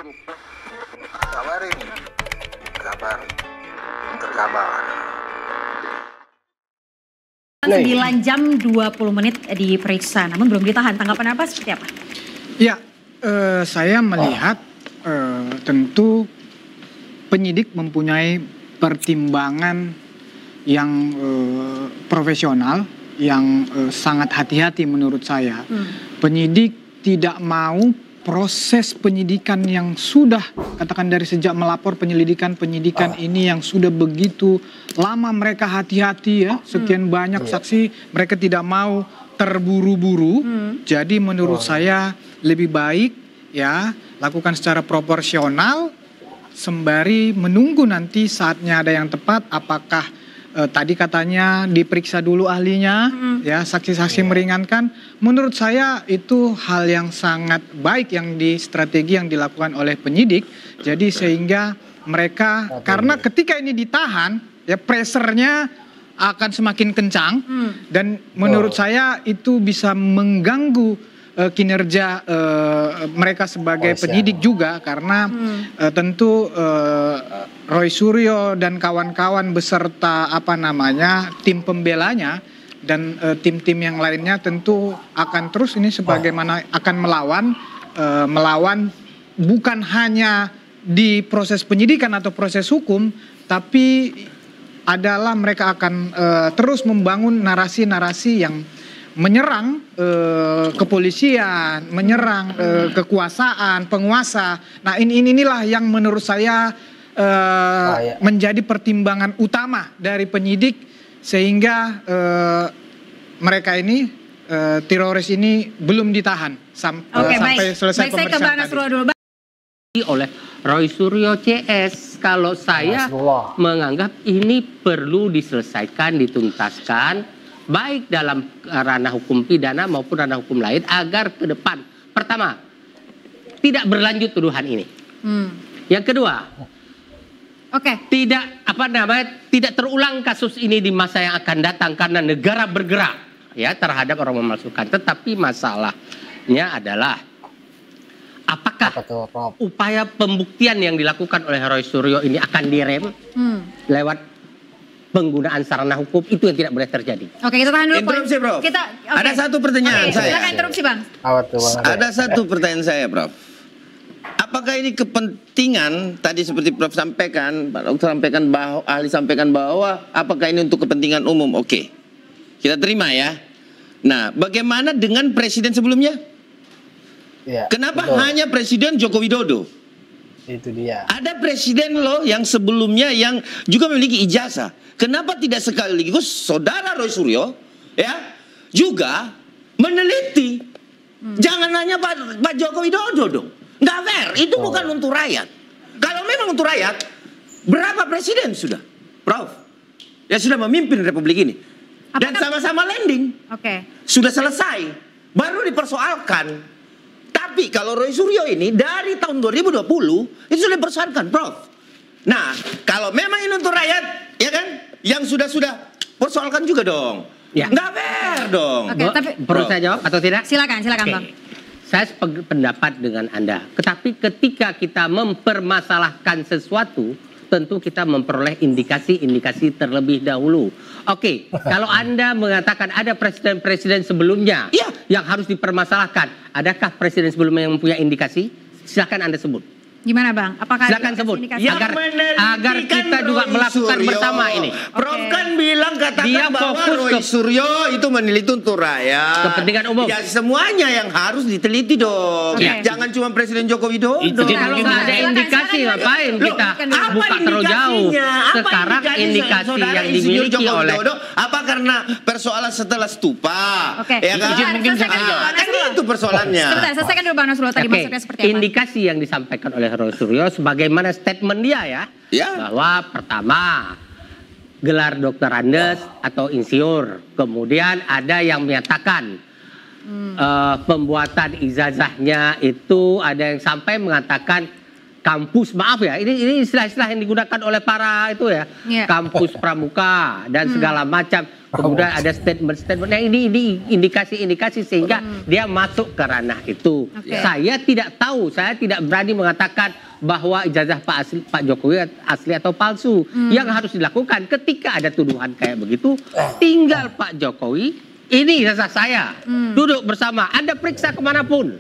Kabar ini, kabar terkabar. 9 jam 20 menit diperiksa, namun belum ditahan. Tanggapan apa seperti apa? Ya, saya melihat tentu penyidik mempunyai pertimbangan yang profesional, yang sangat hati-hati menurut saya. Penyidik tidak mau proses penyidikan yang sudah, katakan dari sejak melapor penyidikan ini yang sudah begitu lama mereka hati-hati ya, sekian banyak saksi, mereka tidak mau terburu-buru. Jadi menurut saya lebih baik ya lakukan secara proporsional sembari menunggu nanti saatnya ada yang tepat, apakah tadi katanya diperiksa dulu ahlinya, ya saksi-saksi meringankan. Menurut saya itu hal yang sangat baik yang strategi yang dilakukan oleh penyidik. Jadi sehingga mereka, karena ketika ini ditahan, ya pressernya akan semakin kencang dan menurut saya itu bisa mengganggu kinerja mereka sebagai penyidik juga, karena tentu Roy Suryo dan kawan-kawan beserta tim pembelanya dan tim-tim yang lainnya tentu akan terus ini sebagaimana akan melawan bukan hanya di proses penyidikan atau proses hukum, tapi adalah mereka akan terus membangun narasi-narasi yang menyerang kepolisian, menyerang kekuasaan, penguasa. Nah inilah yang menurut saya menjadi pertimbangan utama dari penyidik sehingga mereka ini teroris ini belum ditahan sampai selesai pemeriksaan tadi. Oleh Roy Suryo CS, kalau saya menganggap ini perlu diselesaikan, dituntaskan baik dalam ranah hukum pidana maupun ranah hukum lain agar ke depan pertama tidak berlanjut tuduhan ini. Yang kedua, tidak terulang kasus ini di masa yang akan datang karena negara bergerak ya terhadap orang memalsukan. Tetapi masalahnya adalah apakah upaya pembuktian yang dilakukan oleh Roy Suryo ini akan direm lewat penggunaan sarana hukum, itu yang tidak boleh terjadi. Oke, kita tahan dulu. Interupsi, Prof. Ada satu pertanyaan saya. Silakan interupsi, Bang. Ada satu pertanyaan saya, Prof. Apakah ini kepentingan, tadi seperti Prof sampaikan, Pak Dokter sampaikan bahwa, ahli sampaikan bahwa, apakah ini untuk kepentingan umum? Oke, kita terima ya. Nah, bagaimana dengan presiden sebelumnya? Ya, kenapa hanya Presiden Joko Widodo? Itu dia. Ada presiden loh yang sebelumnya yang juga memiliki ijazah. Kenapa tidak sekaligus saudara Roy Suryo ya juga meneliti? Jangan hanya Pak Joko Widodo dong. Nggak fair, itu bukan untuk rakyat. Kalau memang untuk rakyat, berapa presiden sudah, Prof? Ya sudah memimpin republik ini. Dan sama-sama landing. Sudah selesai, baru dipersoalkan. Tapi kalau Roy Suryo ini dari tahun 2020 itu sudah dipersoalkan, Prof. Nah, kalau memang ini untuk rakyat, ya kan, yang sudah persoalkan juga dong. Ya. Nggak fair dong. Tapi perlu saya jawab atau tidak? Silakan, Bang. Saya pendapat dengan Anda. Tetapi ketika kita mempermasalahkan sesuatu, tentu kita memperoleh indikasi-indikasi terlebih dahulu. Kalau Anda mengatakan ada presiden-presiden sebelumnya yang harus dipermasalahkan, adakah presiden sebelumnya yang mempunyai indikasi? Silakan Anda sebut. Gimana, Bang? Apakah silakan sebut agar kita juga melakukan bersama ini. Prof kan bilang katakan bahwa Roy Suryo itu meneliti untuk rakyat. Kepentingan umum. Ya semuanya yang harus diteliti dong. Jangan cuma Presiden Joko Widodo. Kalau nggak ada indikasi ngapain kita buka terlalu jauh. Sekarang indikasi yang dimiliki oleh apa karena persoalan setelah stupa? Ya kan? Mungkin kan itu persoalannya. Sebentar, selesaikan dulu Bang Nasrullah tadi maksudnya seperti apa? Indikasi yang disampaikan oleh Roy Suryo sebagaimana statement dia bahwa pertama gelar Dokter Andes atau insinyur, kemudian ada yang menyatakan pembuatan ijazahnya itu ada yang sampai mengatakan kampus, maaf ya, ini istilah-istilah yang digunakan oleh para itu ya, kampus pramuka dan segala macam. Kemudian ada statement-statement, nah ini indikasi-indikasi sehingga dia masuk ke ranah itu. Saya tidak tahu, saya tidak berani mengatakan bahwa ijazah Pak Jokowi asli atau palsu. Yang harus dilakukan ketika ada tuduhan kayak begitu, tinggal Pak Jokowi. Ini jasa saya, duduk bersama, Anda periksa kemanapun.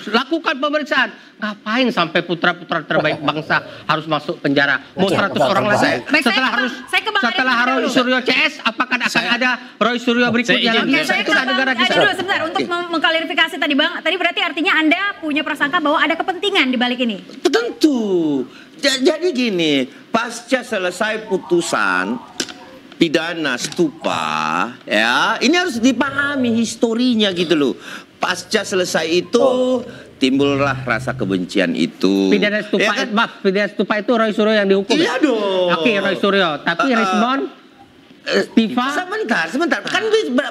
Lakukan pemeriksaan. Ngapain sampai putra-putra terbaik bangsa harus masuk penjara? Mau 100 orang lagi. Setelah Roy Suryo CS, apakah akan ada Roy Suryo berikutnya lagi? Itulah negara kita. Dulu sebentar, untuk mengklarifikasi tadi Bang, tadi berarti artinya Anda punya prasangka bahwa ada kepentingan di balik ini? Tentu. Jadi gini, pasca selesai putusan pidana stupa, ya ini harus dipahami historinya gitu loh. Pasca selesai itu timbullah rasa kebencian itu. Pidana stupa, ya kan? Maaf, pidana stupa itu Roy Suryo yang dihukum. Iya dong. Oke, Roy Suryo. Tapi Rismon, Stiva. Sebentar. Kan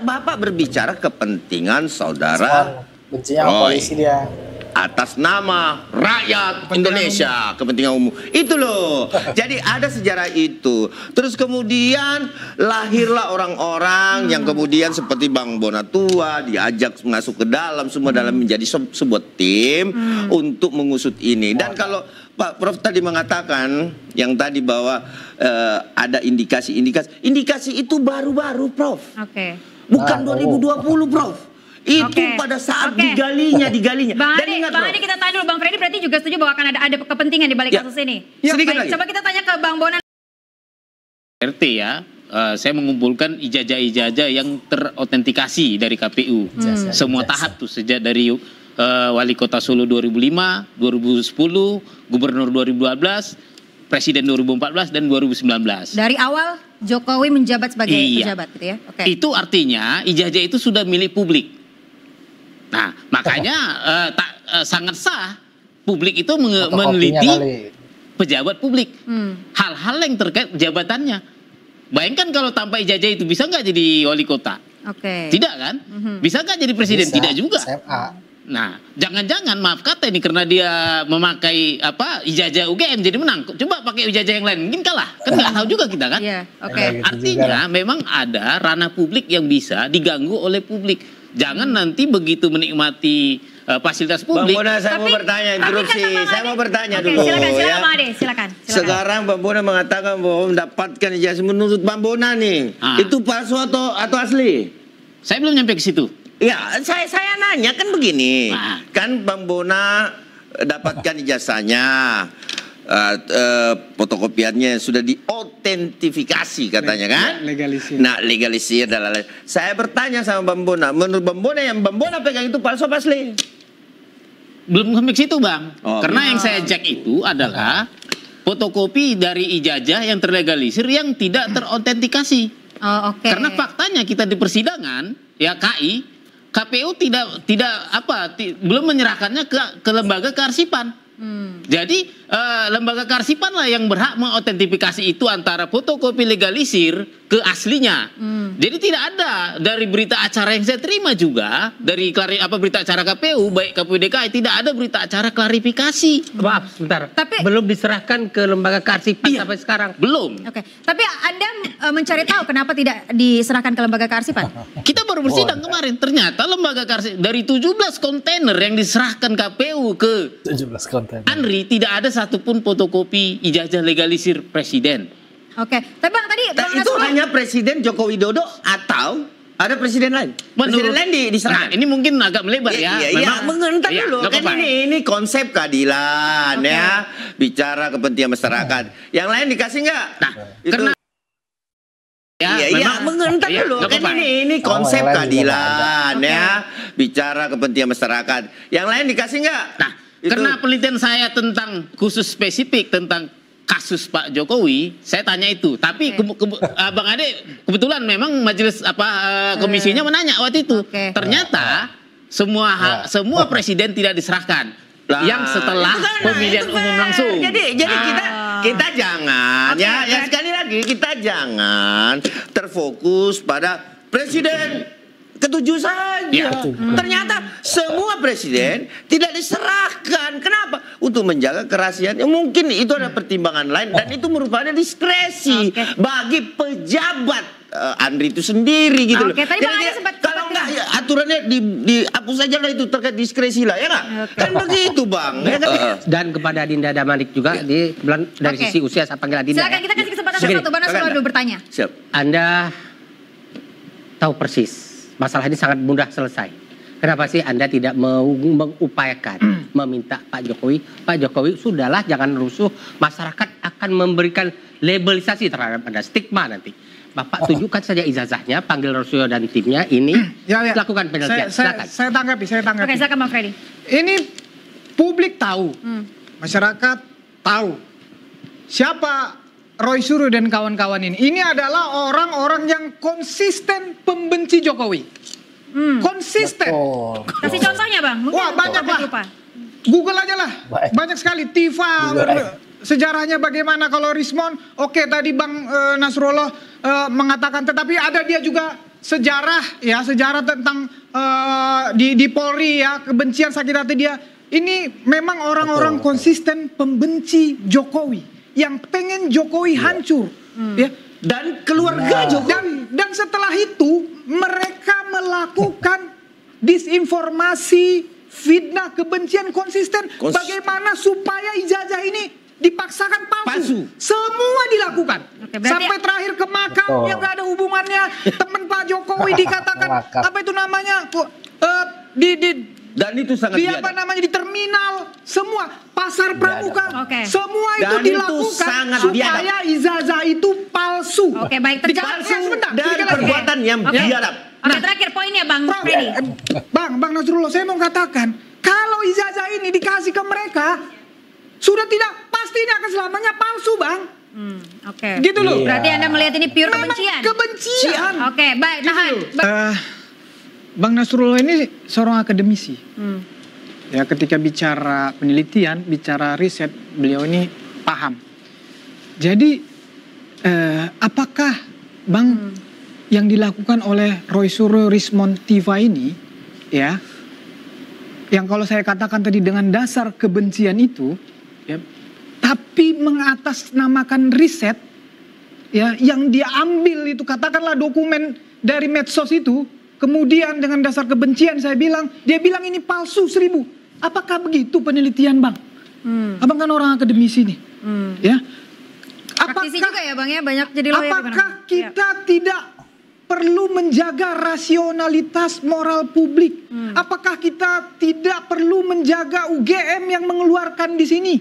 Bapak berbicara kepentingan saudara bencinya polisi dia. Atas nama rakyat Indonesia, kepentingan umum. Itu loh. Jadi ada sejarah itu. Terus kemudian lahirlah orang-orang yang kemudian seperti Bang Bonatua diajak masuk ke dalam, semua dalam menjadi sebuah tim untuk mengusut ini. Dan kalau Pak Prof tadi mengatakan yang tadi bahwa ada indikasi itu baru-baru, Prof. Bukan 2020, Prof. Itu pada saat digalinya. Bang Ade, kita tanya dulu, Bang Freddy berarti juga setuju bahwa akan ada kepentingan di balik kasus ini? Sedikit lagi. Coba kita tanya ke Bang Bonan. RT ya, saya mengumpulkan ijazah-ijazah yang terautentikasi dari KPU. Semua tahap tuh, sejak dari Wali Kota Solo 2005, 2010, Gubernur 2012, Presiden 2014 dan 2019. Dari awal Jokowi menjabat sebagai pejabat gitu ya? Itu artinya ijazah itu sudah milik publik. Nah, makanya sangat sah publik itu meneliti pejabat publik. Hal-hal yang terkait jabatannya. Bayangkan kalau tanpa ijazah itu bisa nggak jadi wali kota? Tidak kan? Bisa nggak jadi presiden? Tidak juga. Nah, jangan-jangan maaf kata ini karena dia memakai ijazah UGM jadi menang. Coba pakai ijazah yang lain, mungkin kalah. Kan nggak tahu juga kita kan? Artinya memang ada ranah publik yang bisa diganggu oleh publik. Jangan nanti begitu menikmati fasilitas publik. Bang Bona, saya mau bertanya interupsi. Saya mau bertanya dulu. Silakan. Sekarang Bang Bona mengatakan bahwa mendapatkan ijazah menurut Bang Bona nih, itu palsu atau asli? Saya belum nyampe ke situ. Ya, saya nanya kan begini. Kan Bang Bona dapatkan ijazahnya, fotokopiannya sudah diautentifikasi katanya kan? Legalisir. Nah, legalisir dan lain-lain. Saya bertanya sama Bang Bona, menurut Bang Bona yang Bang Bona pegang itu palsu apa asli? Belum sampai ke situ, Bang. Karena yang saya cek itu adalah fotokopi dari ijazah yang terlegalisir yang tidak terautentikasi. Karena faktanya kita di persidangan, ya KPU belum menyerahkannya ke lembaga kearsipan. Jadi lembaga kearsipan lah yang berhak mengautentifikasi itu antara fotokopi legalisir ke aslinya. Jadi tidak ada dari berita acara yang saya terima juga dari berita acara KPU baik KPU DKI tidak ada berita acara klarifikasi. Maaf sebentar. Tapi belum diserahkan ke lembaga kearsipan sampai sekarang. Belum. Tapi Anda mencari tahu kenapa tidak diserahkan ke lembaga kearsipan? Kita baru bersidang kemarin. Ternyata lembaga kearsipan dari 17 kontainer yang diserahkan KPU ke 17 kontainer. Andri tidak ada satupun fotokopi ijazah legalisir presiden. Tapi Bang tadi itu hanya Presiden Joko Widodo atau ada presiden lain? Presiden lain diserahkan. Nah, ini mungkin agak melebar ya. Mengentar dulu. Kan ini konsep keadilan ya. Bicara kepentingan masyarakat. Yang lain dikasih nggak? Nah, karena mengentar dulu. Kan ini konsep keadilan ya. Bicara kepentingan masyarakat. Yang lain dikasih nggak? Nah, karena penelitian saya tentang khusus spesifik tentang kasus Pak Jokowi, saya tanya itu. Tapi Bang Ade kebetulan memang majelis komisinya menanya waktu itu. Ternyata semua presiden tidak diserahkan. Yang setelah pemilihan umum langsung. Jadi kita jangan sekali lagi kita jangan terfokus pada presiden ketujuh saja. Ternyata semua presiden tidak diserahkan. Kenapa? untuk menjaga kerahasiaan. Mungkin itu ada pertimbangan lain dan itu merupakan diskresi bagi pejabat Andri itu sendiri gitu loh. Tadi Bang Andi kalau enggak ya aturannya dihapus saja lah itu terkait diskresi lah ya nggak? Kan begitu Bang. Ya kan? Dan kepada Dinda Damanik juga dari sisi usia saya panggil Dinda. Silakan kita kasih kesempatan satu Bang Nasrullah bertanya. Siap. Anda tahu persis masalah ini sangat mudah selesai. Kenapa sih Anda tidak mengupayakan meminta Pak Jokowi sudahlah jangan rusuh, masyarakat akan memberikan labelisasi terhadap Anda, stigma nanti. Bapak tunjukkan saja ijazahnya, panggil Rosuyo dan timnya ini lakukan penelitian. Silakan. Saya tanggapi. Oke, silakan Bang Freddy. Ini publik tahu, masyarakat tahu siapa Roy Suryo dan kawan-kawan ini. Ini adalah orang-orang yang konsisten pembenci Jokowi. Konsisten. Kasih contohnya Bang. Mungkin Wah, banyak lah. lupa. Google aja lah. Banyak sekali. Tifa, sejarahnya bagaimana kalau Rismon. Oke, tadi Bang Nasrullah mengatakan, tetapi ada dia juga sejarah tentang di Polri ya, kebencian sakit hati dia. Ini memang orang-orang konsisten pembenci Jokowi yang pengen Jokowi hancur, ya. Dan keluarga Jokowi. Dan setelah itu mereka melakukan disinformasi, fitnah, kebencian konsisten. Bagaimana supaya ijazah ini dipaksakan palsu. Semua dilakukan. Sampai terakhir ke makam yang gak ada hubungannya. Teman Pak Jokowi dikatakan apa itu namanya? Dan itu sangat di di terminal, semua pasar pramuka, semua itu dilakukan supaya ijazah itu palsu. Oke, baik, terjawab dan perbuatan yang biadab. Oke, terakhir poinnya Bang Freddy. Bang Nasrullah, saya mau katakan, kalau ijazah ini dikasih ke mereka, sudah tidak pasti ini akan selamanya palsu, Bang. Gitu loh. Berarti Anda melihat ini pure kebencian. Kebencian. Oke, baik, tahan. Bang Nasrullah ini seorang akademisi. Ya, ketika bicara penelitian, bicara riset, beliau ini paham. Jadi, apakah Bang yang dilakukan oleh Roy Suryo, Rismon, Tifa ini, ya, yang kalau saya katakan tadi dengan dasar kebencian itu, ya, tapi mengatasnamakan riset, ya, yang dia ambil itu katakanlah dokumen dari medsos itu. Kemudian dengan dasar kebencian dia bilang ini palsu 1000. Apakah begitu penelitian Bang? Abang kan orang akademisi nih. Ya. Praktisi juga ya Bang ya, banyak jadi lawyer. Apakah kita tidak perlu menjaga rasionalitas moral publik? Apakah kita tidak perlu menjaga UGM yang mengeluarkan di sini?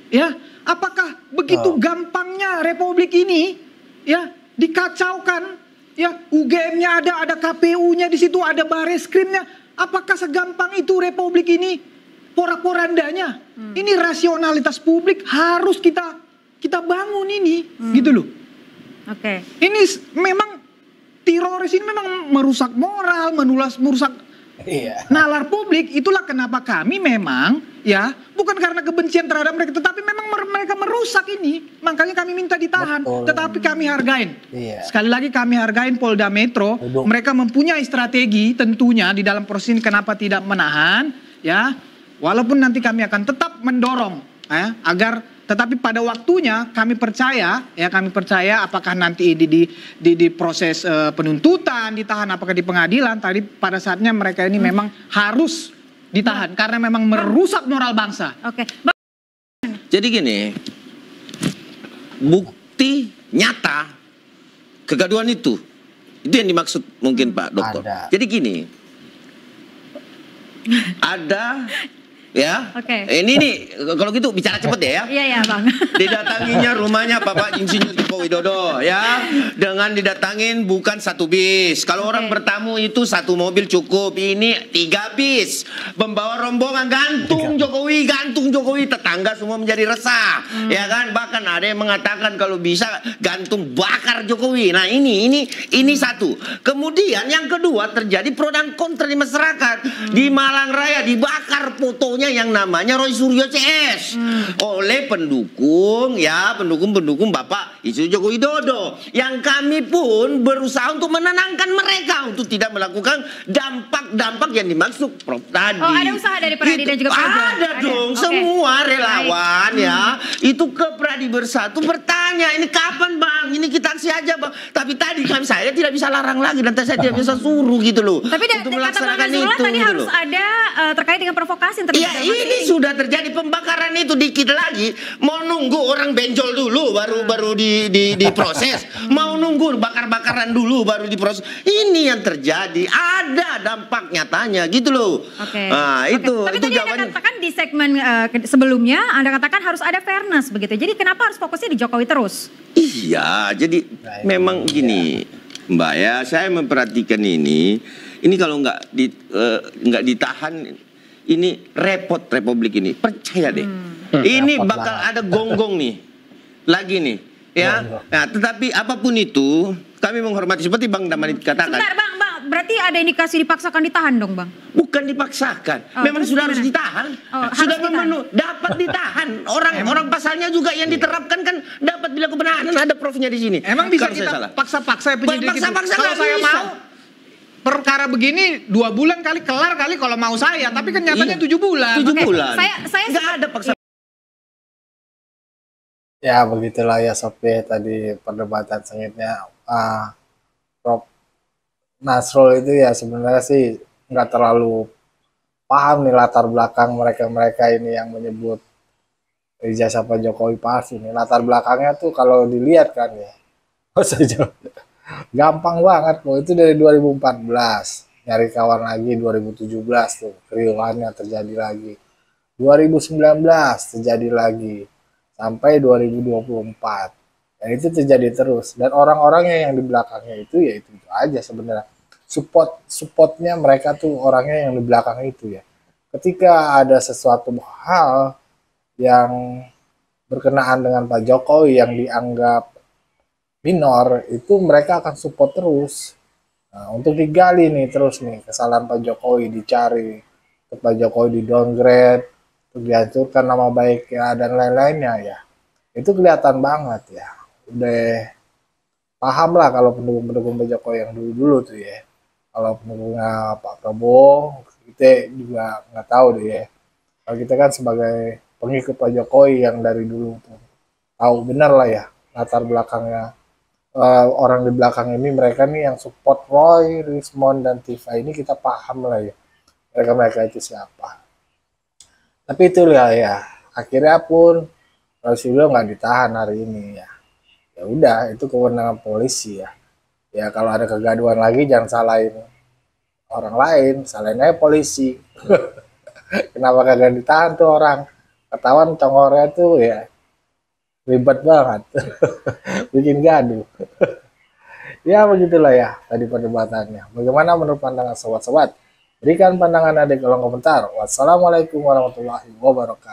Ya. Apakah begitu gampangnya Republik ini ya dikacaukan? Ya, UGM-nya ada KPU-nya di situ, ada Bareskrimnya. Apakah segampang itu Republik ini porak-porandanya? Ini rasionalitas publik harus kita bangun ini, gitu loh. Ini memang teroris ini memang merusak moral, merusak nalar publik. Itulah kenapa kami memang ya bukan karena kebencian terhadap mereka, tetapi memang mereka merusak ini. Makanya kami minta ditahan. Tetapi kami hargain. Sekali lagi kami hargain Polda Metro. Mereka mempunyai strategi tentunya di dalam proses ini kenapa tidak menahan, ya. Walaupun nanti kami akan tetap mendorong, ya, agar. Tetapi pada waktunya kami percaya apakah nanti di proses penuntutan ditahan, apakah di pengadilan, tadi pada saatnya mereka ini memang harus ditahan karena memang merusak moral bangsa. Jadi gini, bukti nyata kegaduhan itu yang dimaksud mungkin Pak Dokter. Jadi gini, ada. Ya, ini nih kalau gitu bicara cepet ya. Iya Bang. Didatanginya rumahnya Bapak Insinyur Joko Widodo ya, dengan didatangin bukan 1 bis. Kalau orang bertamu itu 1 mobil cukup. Ini 3 bis. Membawa rombongan gantung Jokowi, tetangga semua menjadi resah. Ya kan, bahkan ada yang mengatakan kalau bisa gantung bakar Jokowi. Nah ini satu. Kemudian yang kedua terjadi pro dan kontra di masyarakat. Di Malang Raya dibakar fotonya yang namanya Roy Suryo CS oleh pendukung Bapak Insinyur Joko Widodo, yang kami pun berusaha untuk menenangkan mereka untuk tidak melakukan dampak-dampak yang dimaksud Prof tadi. Ada usaha dari Pak Hadi dan juga Pak Jokowi. dong, Oke. semua relawan ya itu ke Pradi Bersatu bertanya, ini kapan bang? Ini kita aksi aja bang. Tapi tadi saya tidak bisa larang lagi dan saya tidak bisa suruh gitu loh. Tapi untuk kata Bang melaksanakan Nasrullah itu tadi gitu harus loh. ada terkait dengan provokasi yang terjadi. Iya, ini sudah terjadi pembakaran itu dikit lagi. Mau nunggu orang benjol dulu baru diproses. Mau nunggu bakar-bakaran dulu baru diproses. Ini yang terjadi. Ada dampak nyatanya gitu loh. Oke. Nah, Oke. itu Tapi tadi Anda jawabannya. katakan di segmen sebelumnya Anda katakan harus ada fairness begitu. Jadi kenapa harus fokusnya di Jokowi terus? Iya, jadi memang gini, Mbak ya, saya memperhatikan ini kalau nggak ditahan, ini repot Republik ini, percaya deh. Ini bakal ada gonggong nih, lagi nih, ya. Nah, tetapi apapun itu, kami menghormati seperti Bang Damani katakan. Sebentar Bang, berarti ada indikasi dipaksakan ditahan dong Bang? Bukan dipaksakan, memang terus sudah harus gimana? ditahan, Harus sudah ditahan. memenuhi, dapat ditahan. Orang pasalnya juga yang diterapkan kan dapat bila kebenaran ada profnya di sini. Emang bisa Kalau saya kita salah. paksa-paksa ya penyidik itu? Paksa-paksa Kalau nggak saya bisa. mau perkara begini 2 bulan kali kelar kali kalau mau saya, tapi kan nyatanya 7 bulan. 7 Oke, bulan. saya nggak ada paksa. Ya begitulah ya Sophie tadi perdebatan sengitnya. Prof Nasrul itu ya sebenarnya sih nggak terlalu paham nih latar belakang mereka ini yang menyebut ijazah Pak Jokowi palsu nih. Latar belakangnya tuh kalau dilihat kan ya, gampang banget kok. Itu dari 2014 nyari kawan lagi, 2017 tuh keriuhannya terjadi lagi, 2019 terjadi lagi, sampai 2024 dan itu terjadi terus. Dan orang-orangnya yang di belakangnya itu ya itu aja sebenarnya. Supportnya mereka tuh orangnya yang di belakang itu ya. Ketika ada sesuatu hal yang berkenaan dengan Pak Jokowi yang dianggap minor, itu mereka akan support terus. Nah, untuk digali nih terus nih kesalahan Pak Jokowi, dicari, Pak Jokowi di downgrade, untuk dihancurkan nama baik ya, dan lain-lainnya ya. Itu kelihatan banget ya. Udah paham lah kalau pendukung-pendukung Pak Jokowi yang dulu-dulu tuh ya. Kalau pendukungnya Pak Prabowo, kita juga nggak tahu deh ya. Kalau kita kan sebagai pengikut Pak Jokowi yang dari dulu tuh tahu benar lah ya latar belakangnya. Orang di belakang ini mereka nih yang support Roy, Rismond, dan Tifa ini kita paham lah ya. Mereka itu siapa. Tapi itulah ya, akhirnya pun Rasulullah nggak ditahan hari ini ya. Ya udah, itu kewenangan polisi ya. Ya kalau ada kegaduhan lagi jangan salahin orang lain, salahin aja polisi. Kenapa kagak ditahan tuh orang? Ketahuan congornya tuh ya ribet banget. Bikin gaduh. Ya begitulah ya tadi perdebatannya. Bagaimana menurut pandangan sobat-sobat? Berikan pandangan Anda di kolom komentar. Wassalamualaikum warahmatullahi wabarakatuh.